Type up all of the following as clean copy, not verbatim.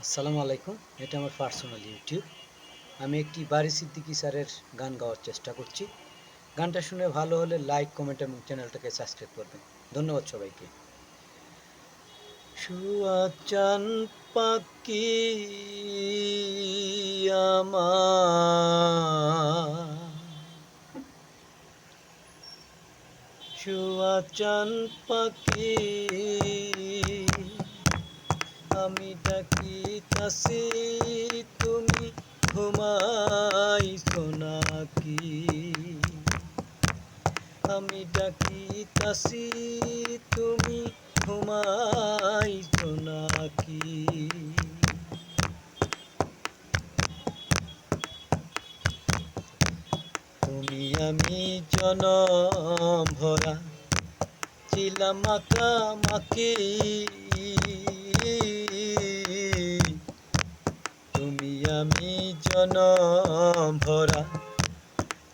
আসসালামু আলাইকুম। এটা আমার পার্সোনাল ইউটিউব। আমি একটি বারী সিদ্দিকী স্যারের গান গাওয়ার চেষ্টা করছি। গানটা শুনে ভালো হলে লাইক, কমেন্ট এবং চ্যানেলটাকে সাবস্ক্রাইব করবেন। ধন্যবাদ সবাইকে। শুয়া চান পাখি আমার, শুয়া চান পাখি আমি ডাকিতাছি, তুমি ঘুমাইছো নাকি? আমি ডাকিতাছি, তুমি ঘুমাইছো নাকি? তুমি আমি জনম ভরা ছিলাম মাখামাখি, তুমি আমি জনম ভরা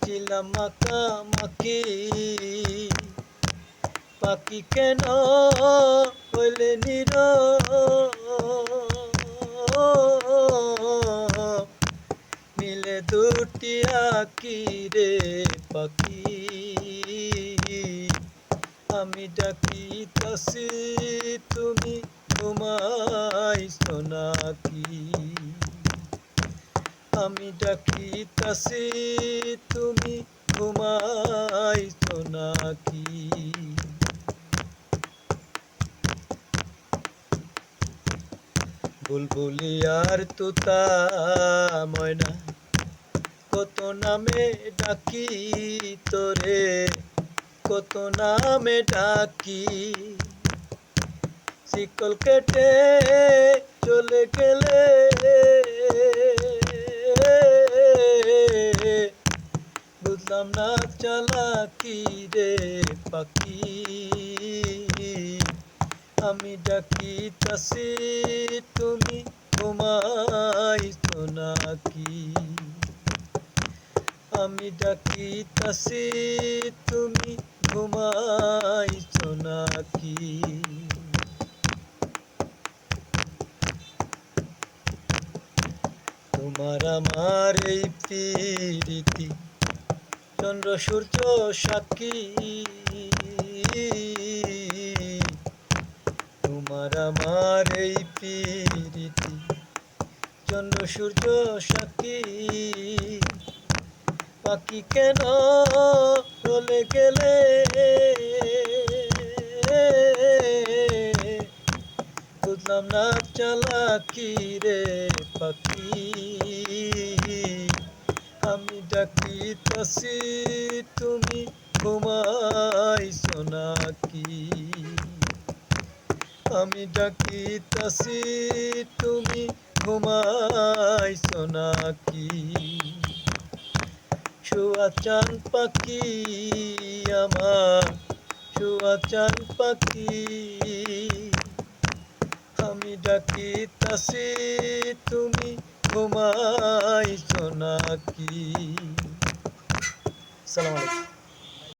ছিলাম মাখামাখি। পাখি কেন হইলে নীরব, মিলে দুটি আঁখি রে পাখি। আমি ডাকিতাছি, তুমি ঘুমাইছো নাকি? আমি ডাকিতাছি, তুমি ঘুমাইছো নাকি? বুলবুলি আর তুতা ময়না কত নামে ডাকি তোরে, কত নামে ডাকি। শিকল কেটে চলে গেলে বুঝলাম না চালাকি রে পাখি। আমি ডাকিতাছি, তুমি ঘুমাইছো নাকি? আমি ডাকিতাছি, তুমি ঘুমাইছো নাকি? তোমার আমার এই প্রীতি চন্দ্র সূর্য সাক্ষী, তোমার আমার এই প্রীতি চন্দ্র সূর্য সাক্ষী। পাখি কেন চলে গেলে বুঝলাম না চালাকি রে পাখি। আমি ডাকিতাছি, তুমি ঘুমাইছো নাকি? আমি ডাকিতাছি, তুমি ঘুমাইছো নাকি? শুয়া চান পাখি আমার, শুয়া চান পাখি আমি ডাকিতাছি, তুমি ঘুমাইছো নাকি? আসসালামু আলাইকুম।